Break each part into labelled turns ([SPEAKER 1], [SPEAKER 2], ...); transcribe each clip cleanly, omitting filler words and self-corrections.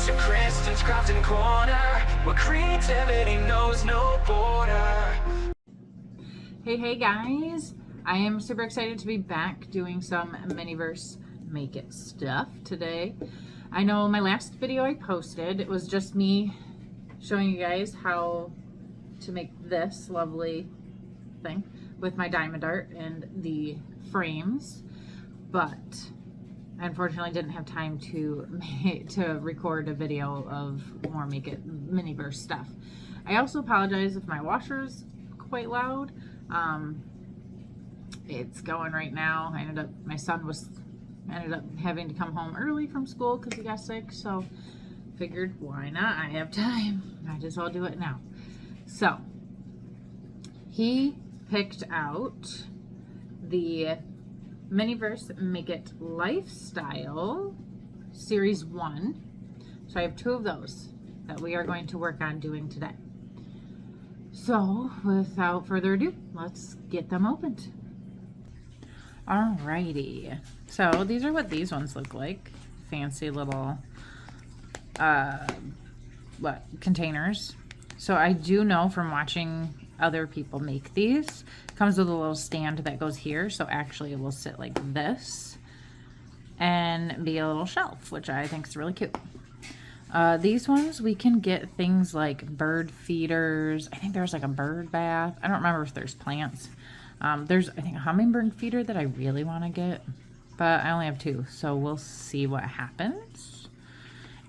[SPEAKER 1] to Kristin's Crafting Corner, where creativity knows no border.
[SPEAKER 2] Hey guys, I am super excited to be back doing some Miniverse Make It stuff today. I know my last video I posted, it was just me showing you guys how to make this lovely thing with my diamond art and the frames, but I unfortunately didn't have time to record a video of more Make It Miniverse stuff. I also apologize if my washer's quite loud. It's going right now. My son ended up having to come home early from school because he got sick, so figured why not? I have time. Might as well do it now. So he picked out the Miniverse Make It Lifestyle Series 1. So I have 2 of those that we are going to work on doing today. So without further ado, let's get them opened. Alrighty. So these are what these ones look like. Fancy little containers. So I do know from watching other people make these, it comes with a little stand that goes here, so actually it will sit like this and be a little shelf, which I think is really cute. These ones we can get things like bird feeders. I think there's like a bird bath. I don't remember if there's plants. There's I think a hummingbird feeder that I really want to get, but I only have 2, so we'll see what happens.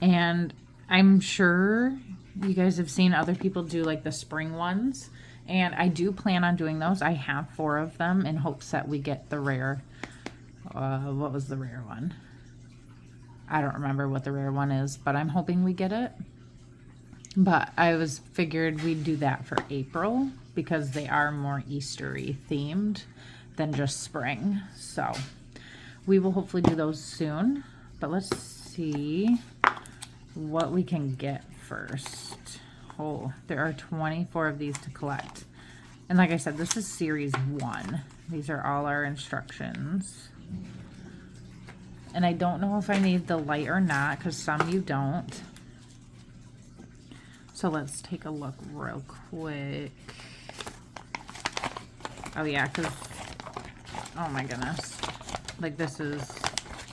[SPEAKER 2] And I'm sure you guys have seen other people do like the spring ones, and I do plan on doing those. I have 4 of them in hopes that we get the rare, what was the rare one? I don't remember what the rare one is, but I'm hoping we get it. But I figured we'd do that for April because they are more Eastery themed than just spring. So we will hopefully do those soon, but let's see what we can get first. Oh, there are 24 of these to collect. And like I said, this is series 1. These are all our instructions. And I don't know if I need the light or not, because some you don't. So let's take a look real quick. Oh yeah, because, oh my goodness. Like this is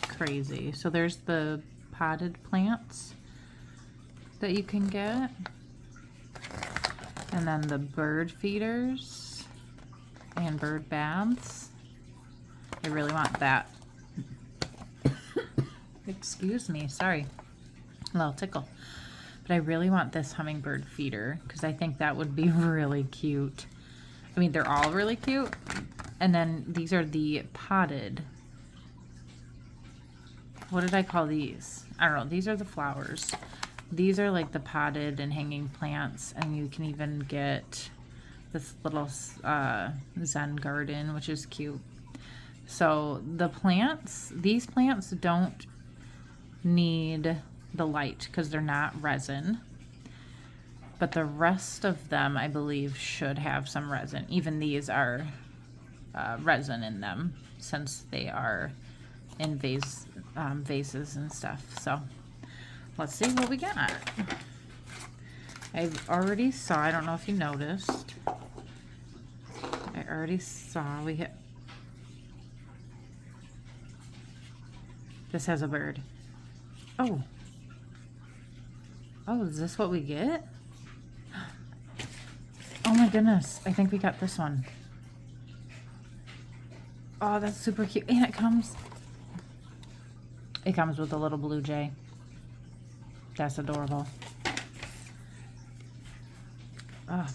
[SPEAKER 2] crazy. So there's the potted plants that you can get. And then the bird feeders and bird baths. I really want that. Excuse me, sorry. A little tickle. But I really want this hummingbird feeder because I think that would be really cute. I mean, they're all really cute. And then these are the potted. What did I call these? I don't know. These are the flowers. These are like the potted and hanging plants, and you can even get this little Zen garden, which is cute. So the plants, these plants don't need the light because they're not resin, but the rest of them I believe should have some resin. Even these are resin in them since they are in vases and stuff. So let's see what we got. I already saw, I don't know if you noticed, I already saw we hit, this has a bird. Oh, is this what we get? Oh my goodness, I think we got this one. Oh, that's super cute. And it comes with a little blue jay. That's adorable.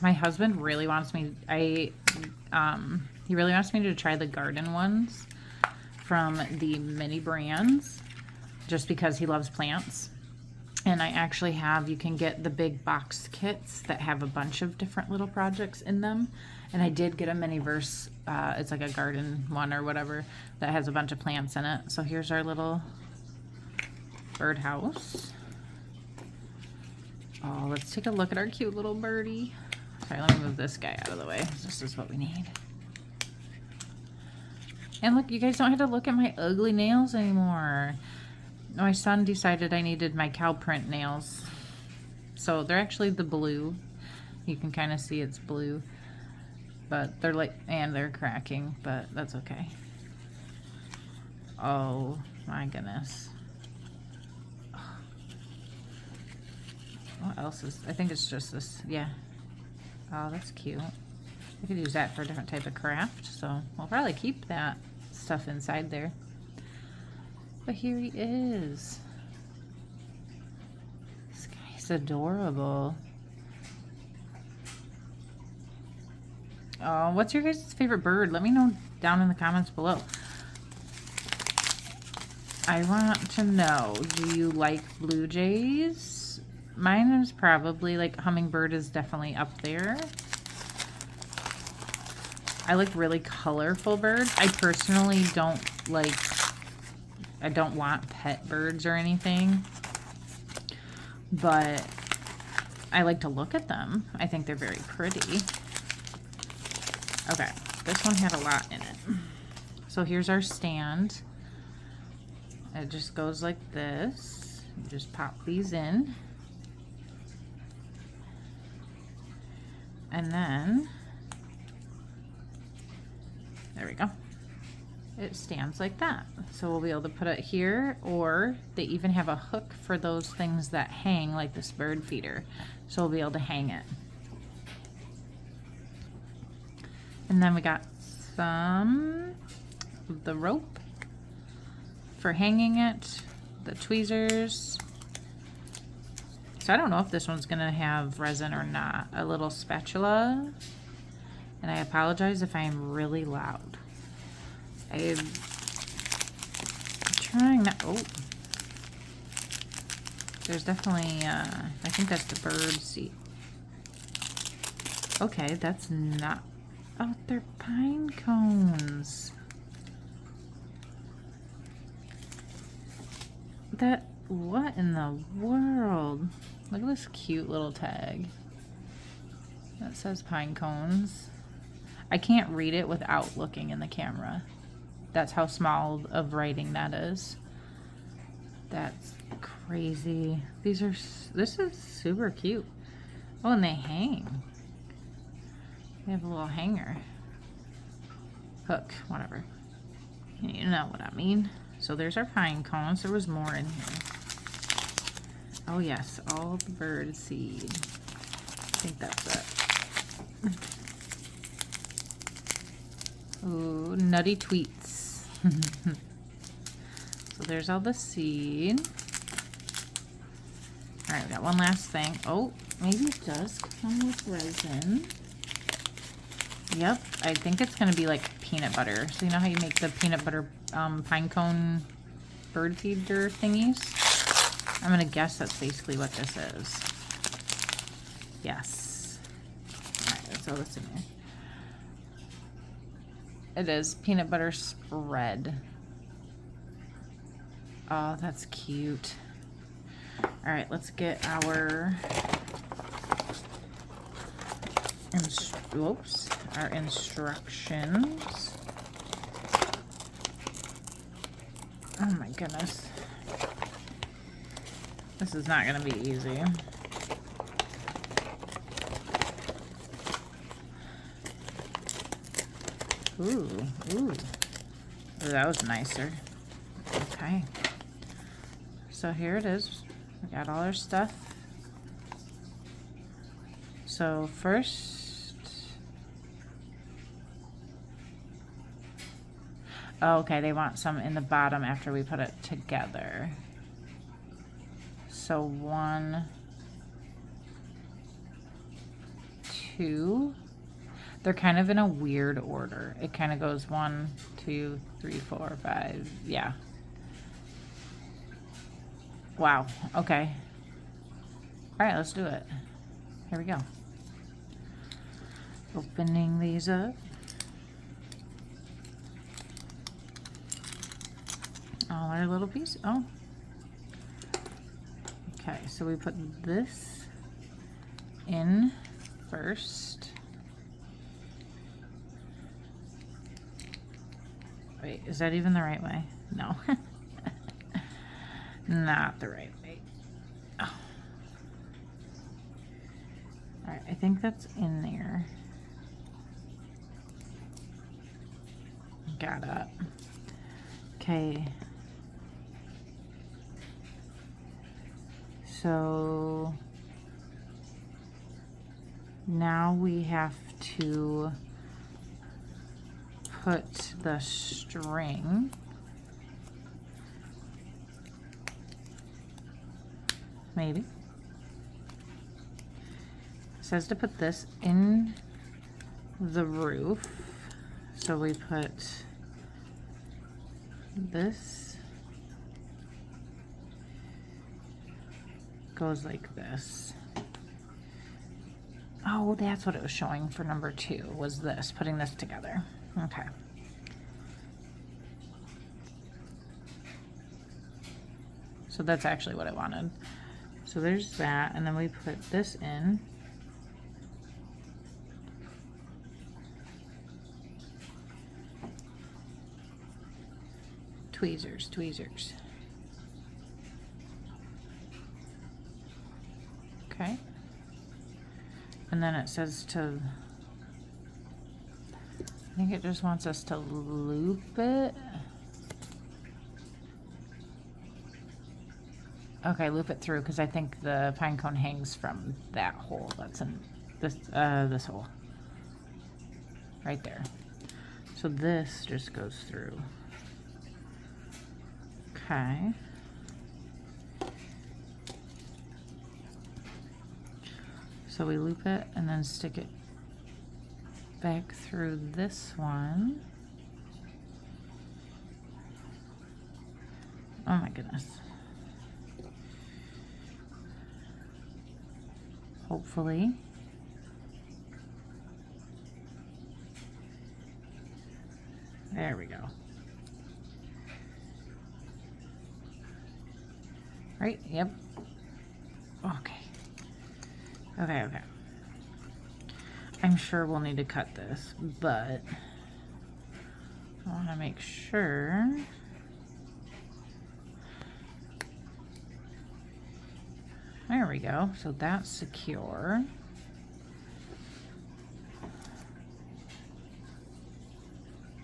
[SPEAKER 2] My husband really wants me, he really wants me to try the garden ones from the mini brands just because he loves plants. And I actually have, you can get the big box kits that have a bunch of different little projects in them. And I did get a Miniverse, it's like a garden one or whatever, that has a bunch of plants in it. So here's our little birdhouse. Oh, let's take a look at our cute little birdie. Sorry, let me move this guy out of the way. This is what we need. And look, you guys don't have to look at my ugly nails anymore. My son decided I needed my cow print nails. So they're actually the blue. You can kind of see it's blue. But they're like, and they're cracking, but that's okay. Oh my goodness. What else is, I think it's just this, yeah. Oh, that's cute. I could use that for a different type of craft, so we'll probably keep that stuff inside there. But here he is. This guy's adorable. Oh, what's your guys' favorite bird? Let me know down in the comments below. I want to know, do you like blue jays? Mine is probably, like, hummingbird is definitely up there. I like really colorful birds. I personally don't like, I don't want pet birds or anything, but I like to look at them. I think they're very pretty. Okay, this one had a lot in it. So here's our stand. It just goes like this. You just pop these in. And then, there we go. It stands like that. So we'll be able to put it here, or they even have a hook for those things that hang, like this bird feeder. So we'll be able to hang it. And then we got some of the rope for hanging it, the tweezers. So I don't know if this one's gonna have resin or not. A little spatula. And I apologize if I'm really loud. I'm trying not, oh. There's definitely, I think that's the bird seat. Okay, that's not, oh, they're pine cones. That, what in the world? Look at this cute little tag. That says pine cones. I can't read it without looking in the camera. That's how small of writing that is. That's crazy. These are, this is super cute. Oh, and they hang. They have a little hanger. Hook, whatever. You know what I mean. So there's our pine cones. There was more in here. Oh yes, all the bird seed. I think that's it. Ooh, nutty tweets. So there's all the seed. All right, we got one last thing. Oh, maybe it does come with resin. Yep, I think it's gonna be like peanut butter. So you know how you make the peanut butter pine cone bird feeder thingies? I'm gonna guess that's basically what this is. Yes. All right, let's throw this in there. It is peanut butter spread. Oh, that's cute. All right, let's get our our instructions. Oh my goodness. This is not gonna be easy. Ooh, ooh. Oh, that was nicer. Okay. So here it is. We got all our stuff. So first, oh, okay, they want some in the bottom after we put it together. So 1, 2. They're kind of in a weird order. It kind of goes 1, 2, 3, 4, 5. Yeah. Wow. Okay. All right, let's do it. Here we go. Opening these up. All our little pieces. Oh. Okay, so we put this in first. Wait, is that even the right way? No. not the right way. Oh. All right, I think that's in there. Got it. Okay. So now we have to put the string maybe. It says to put this in the roof. So we put this goes like this. Oh, that's what it was showing for number 2, was this, putting this together. Okay. So that's actually what I wanted. So there's that, and then we put this in. Tweezers, tweezers. Okay. And then it says to, I think it just wants us to loop it. Okay, loop it through, because I think the pine cone hangs from that hole that's in this, this hole. Right there. So this just goes through. Okay. So we loop it and then stick it back through this one. Oh my goodness. Hopefully. There we go. Right? Yep. Okay. Okay, okay. I'm sure we'll need to cut this, but I want to make sure. There we go. So that's secure.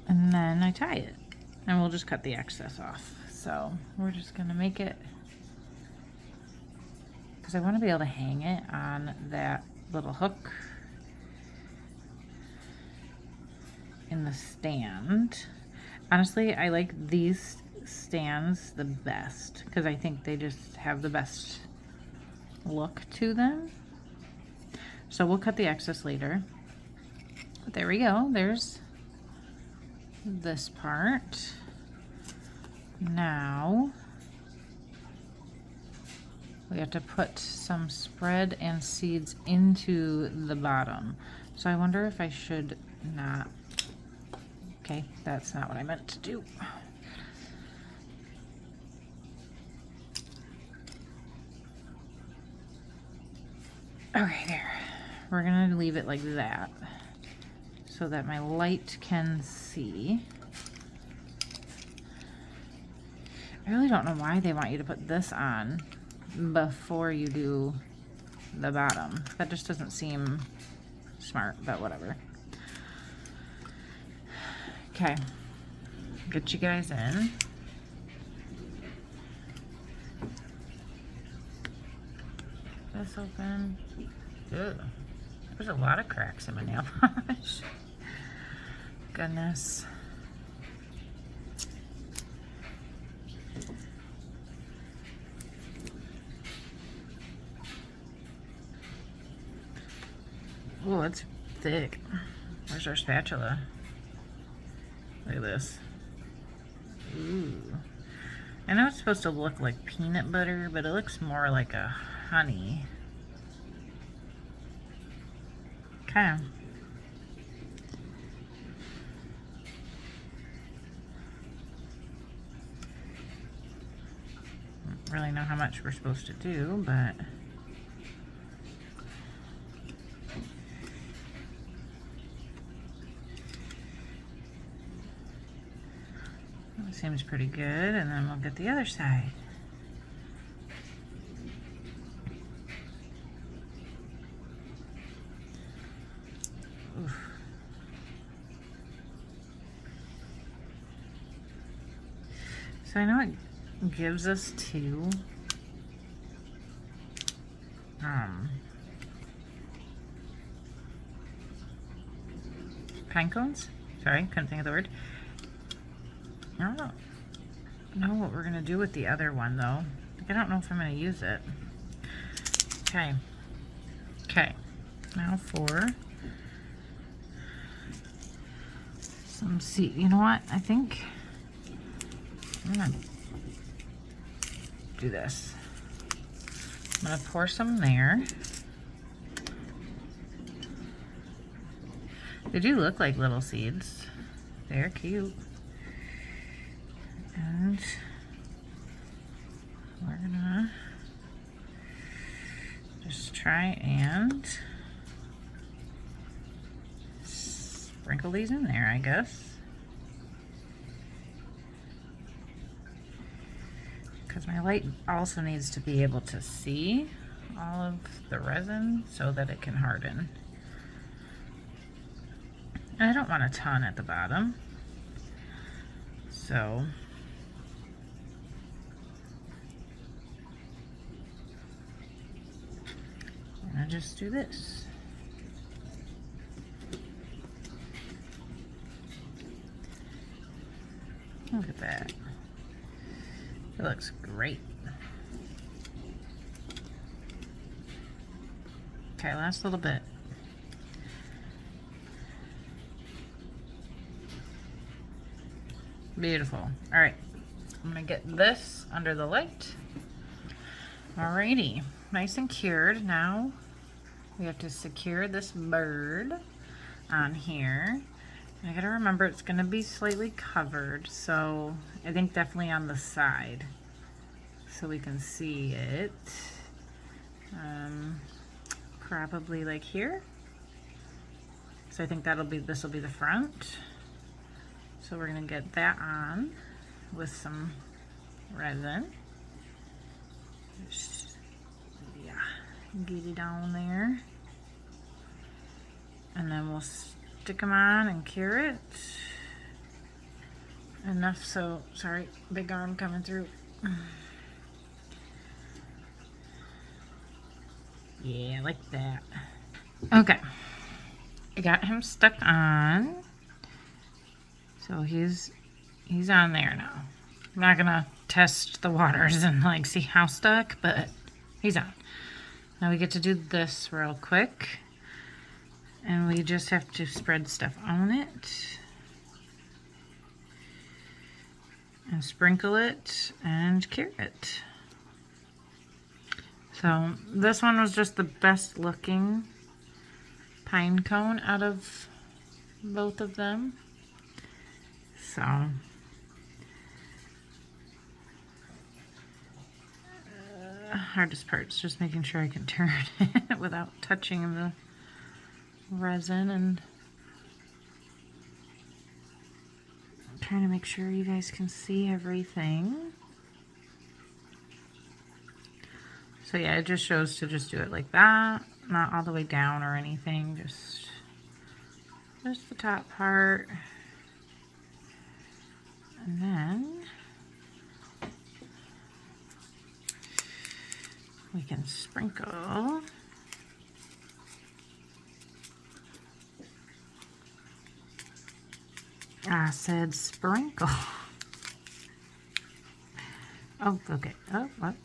[SPEAKER 2] And then I tie it, and we'll just cut the excess off. So we're just gonna make it, because I want to be able to hang it on that little hook in the stand. Honestly, I like these stands the best because I think they just have the best look to them. So we'll cut the excess later. But there we go. There's this part. Now we have to put some spread and seeds into the bottom. So I wonder if I should not. Okay, that's not what I meant to do. Okay, there. We're gonna leave it like that so that my light can see. I really don't know why they want you to put this on before you do the bottom. That just doesn't seem smart, but whatever. Okay, get you guys in. This open. Ew. There's a lot of cracks in my nail polish. Goodness. Oh, it's thick. Where's our spatula? Look at this. Ooh. I know it's supposed to look like peanut butter, but it looks more like a honey. Okay. Don't really know how much we're supposed to do, but seems pretty good. And then we'll get the other side. So I know it gives us two pine cones. Sorry, couldn't think of the word. I don't know what we're gonna do with the other one though. Like, I don't know if I'm gonna use it. Okay. Okay. Now for some seed. You know what? I think I'm gonna do this. I'm gonna pour some there. They do look like little seeds. They're cute. And we're gonna just try and sprinkle these in there, I guess. Because my light also needs to be able to see all of the resin so that it can harden. And I don't want a ton at the bottom. So I'm gonna just do this. Look at that. It looks great. Okay, last little bit. Beautiful. All right, I'm gonna get this under the light. Alrighty, nice and cured. Now we have to secure this bird on here. I gotta remember it's gonna be slightly covered, so I think definitely on the side so we can see it. Probably like here. So I think this will be the front. So we're gonna get that on with some resin. Just, yeah, get it down there. And then we'll stick them on and cure it. Enough so, sorry, big arm coming through. Yeah, like that. Okay, I got him stuck on. So he's on there now. I'm not gonna test the waters and like see how stuck, but he's on. Now we get to do this real quick. And we just have to spread stuff on it. And sprinkle it and cure it. So this one was just the best looking pine cone out of both of them. So hardest part is just making sure I can turn it without touching the resin and trying to make sure you guys can see everything. So yeah, it just shows to just do it like that, not all the way down or anything, just the top part. And then we can sprinkle I said sprinkle. Oh, okay. Oh, what?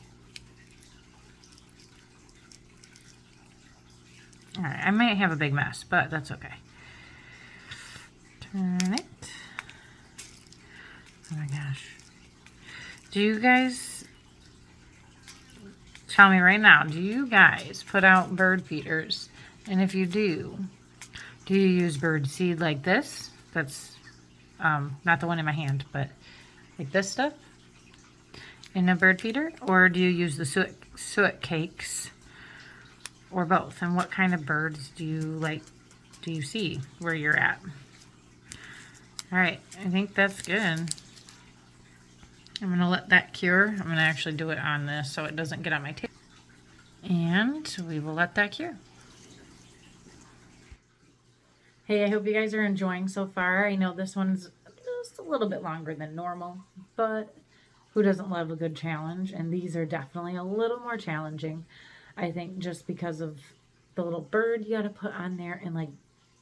[SPEAKER 2] All right, I might have a big mess, but that's okay. Turn it. Oh my gosh. Do you guys, tell me right now, do you guys put out bird feeders? And if you do you use bird seed like this? That's not the one in my hand, but like this stuff in a bird feeder? Or do you use the suet cakes? Or both? And what kind of birds do you see where you're at? All right, I think that's good. I'm gonna let that cure. I'm gonna actually do it on this so it doesn't get on my table. And we will let that cure. Hey, I hope you guys are enjoying so far. I know this one's just a little bit longer than normal, but who doesn't love a good challenge? And these are definitely a little more challenging, I think, just because of the little bird you got to put on there, and like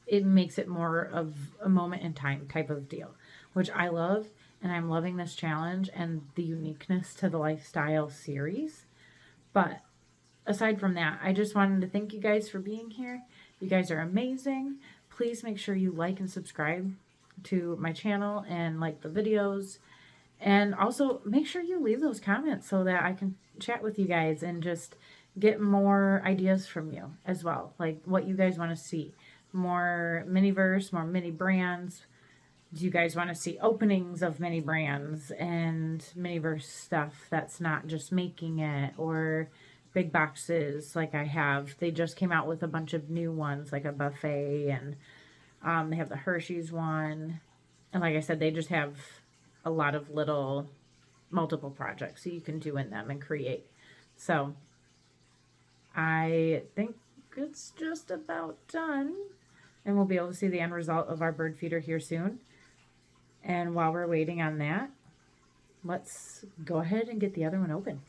[SPEAKER 2] it makes it more of a moment in time type of deal, which I love. And I'm loving this challenge and the uniqueness to the lifestyle series. But aside from that, I just wanted to thank you guys for being here. You guys are amazing. Please make sure you like and subscribe to my channel and like the videos. And also make sure you leave those comments so that I can chat with you guys and just get more ideas from you as well. Like what you guys want to see. More Miniverse, more mini brands. Do you guys want to see openings of mini brands and Miniverse stuff that's not just making it, or big boxes like I have? They just came out with a bunch of new ones, like a buffet, and they have the Hershey's one. And like I said, they just have a lot of little multiple projects so you can do in them and create. So I think it's just about done, and we'll be able to see the end result of our bird feeder here soon. And while we're waiting on that, let's go ahead and get the other one open.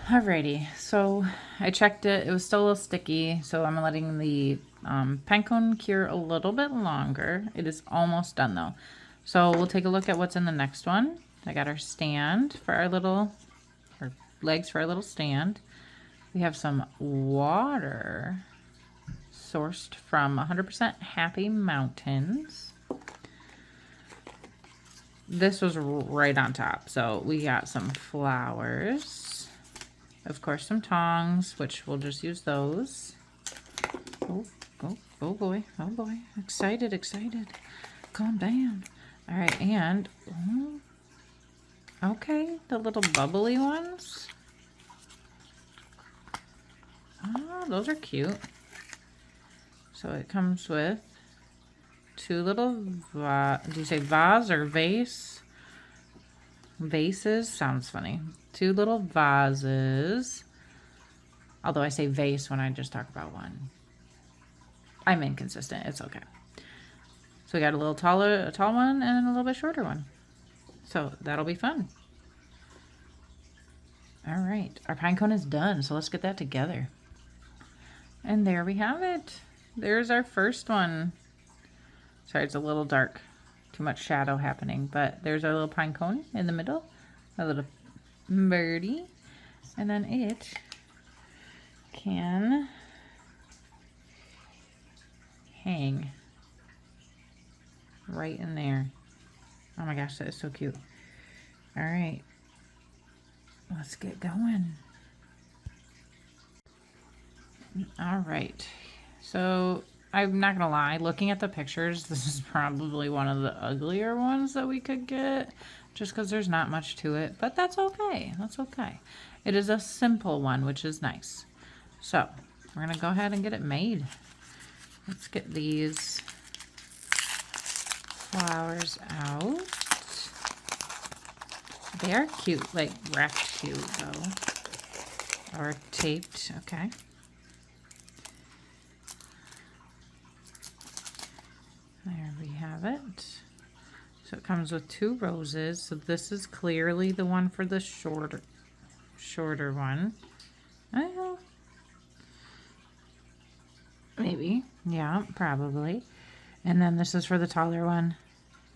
[SPEAKER 2] Alrighty, so I checked it. It was still a little sticky, so I'm letting the pinecone cure a little bit longer. It is almost done though. So we'll take a look at what's in the next one. I got our stand for our legs for our little stand. We have some water sourced from 100% Happy Mountains. This was right on top. So we got some flowers. Of course, some tongs, which we'll just use those. Oh boy. Oh boy. Excited, excited. Calm down. All right, and okay, the little bubbly ones. Oh, those are cute. So it comes with two little, do you say vase or vase? Vases sounds funny. Two little vases. Although I say vase when I just talk about one. I'm inconsistent. It's okay. So we got a tall one and a little bit shorter one. So that'll be fun. All right, our pine cone is done. So let's get that together. And there we have it. There's our first one. Sorry, it's a little dark. Too much shadow happening. But there's our little pine cone in the middle. A little birdie. And then it can hang right in there. Oh my gosh, that is so cute. All right. Let's get going. All right. So I'm not gonna lie, looking at the pictures, this is probably one of the uglier ones that we could get, just because there's not much to it, but that's okay. That's okay. It is a simple one, which is nice. So we're gonna go ahead and get it made. Let's get these flowers out. They are cute, like wrapped cute though, or taped. Okay. There we have it. So it comes with two roses. So this is clearly the one for the shorter one. Maybe. Yeah, probably. And then this is for the taller one.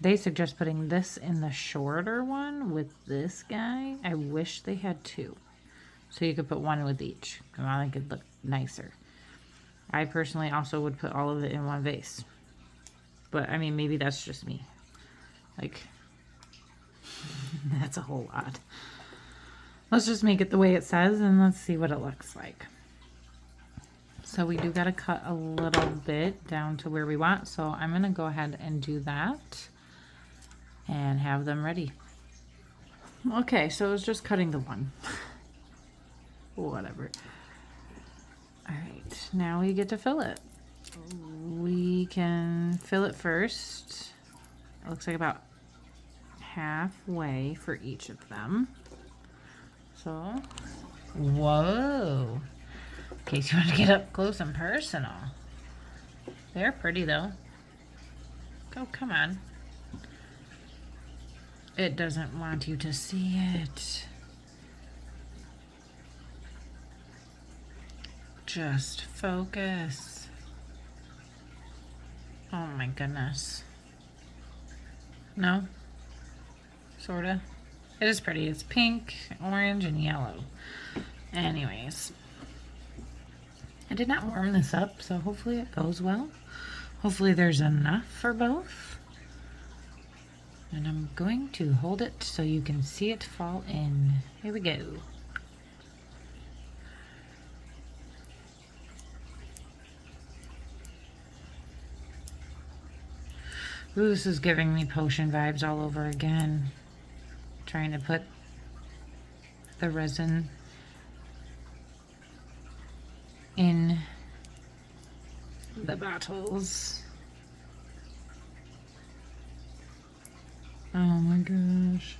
[SPEAKER 2] They suggest putting this in the shorter one with this guy. I wish they had two. So you could put one with each. I think it'd look nicer. I personally also would put all of it in one vase. But, I mean, maybe that's just me. Like, that's a whole lot. Let's just make it the way it says, and let's see what it looks like. So we do got to cut a little bit down to where we want. So I'm going to go ahead and do that and have them ready. Okay, so it was just cutting the one. Whatever. All right, now we get to fill it. We can fill it first. It looks like about halfway for each of them. So, whoa. In case you want to get up close and personal. They're pretty though. Oh, come on. It doesn't want you to see it. Just focus. Oh my goodness. No? Sorta. It is pretty. It's pink, orange, and yellow. Anyways. I did not warm this up, so hopefully it goes well. Hopefully there's enough for both. And I'm going to hold it so you can see it fall in. Here we go. Ooh, this is giving me potion vibes all over again. Trying to put the resin in the bottles. Oh my gosh.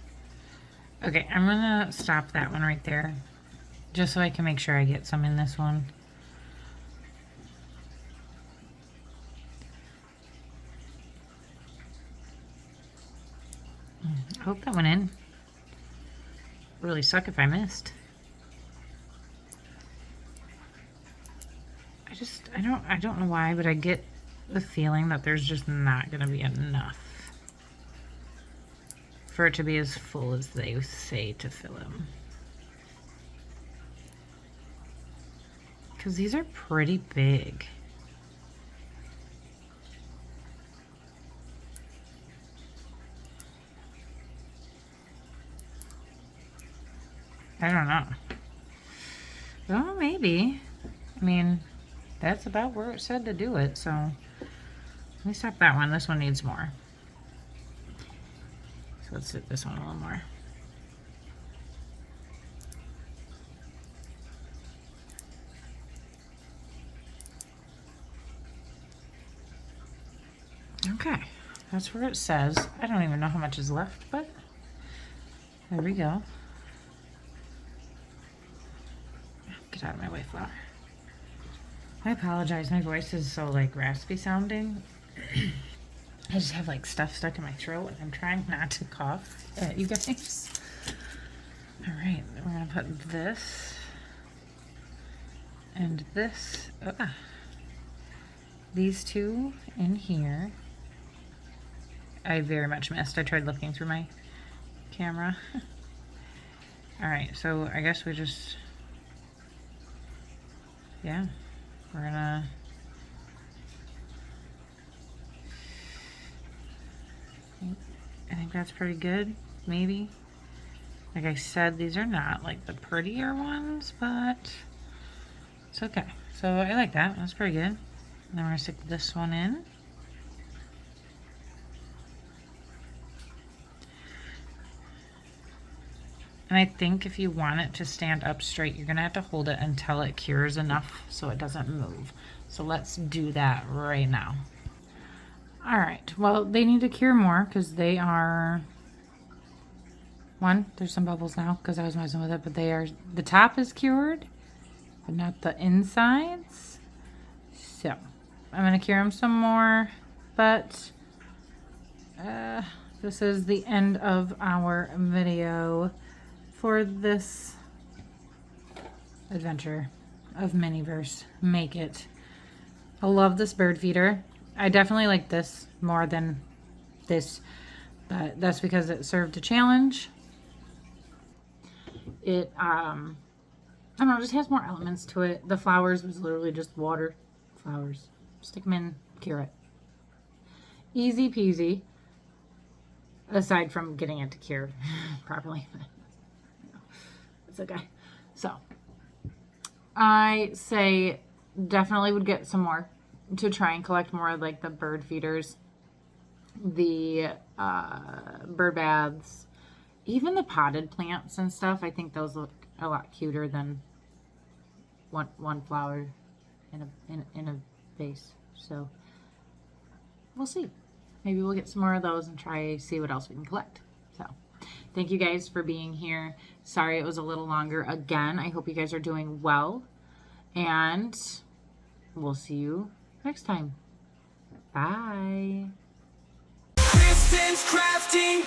[SPEAKER 2] Okay, I'm gonna stop that one right there, just so I can make sure I get some in this one. I hope that went in. Really suck if I missed. I don't know why, but I get the feeling that there's just not gonna be enough for it to be as full as they say to fill them. Because these are pretty big. I don't know. Well, maybe. I mean, that's about where it said to do it, so let me stop that one. This one needs more. So let's hit this one a little more. Okay, that's where it says. I don't even know how much is left, but there we go. Get out of my way, flower. I apologize, my voice is so like raspy sounding. I just have like stuff stuck in my throat and I'm trying not to cough at you guys. All right, we're gonna put this and this, these two in here. I very much missed. I tried looking through my camera. All right, so I guess we just, yeah, we're gonna, I think that's pretty good, maybe. Like I said, these are not like the prettier ones, but it's okay. So I like that, that's pretty good. And then we're gonna stick this one in. And I think if you want it to stand up straight, you're gonna have to hold it until it cures enough so it doesn't move. So let's do that right now. All right, well, they need to cure more because they are, there's some bubbles now because I was messing with it, but they are, the top is cured, but not the insides. So I'm gonna cure them some more, but this is the end of our video for this adventure of Miniverse Make It. I love this bird feeder. I definitely like this more than this, but that's because it served a challenge. It, I don't know, just has more elements to it. The flowers was literally just water flowers. Stick them in, cure it. Easy peasy, aside from getting it to cure properly. It's okay. So I say definitely would get some more to try and collect more of like the bird feeders, the bird baths, even the potted plants and stuff. I think those look a lot cuter than one flower in a vase. So we'll see. Maybe we'll get some more of those and try see what else we can collect. So thank you guys for being here. Sorry it was a little longer again. I hope you guys are doing well, and we'll see you next time. Bye.
[SPEAKER 1] Kristin's crafting.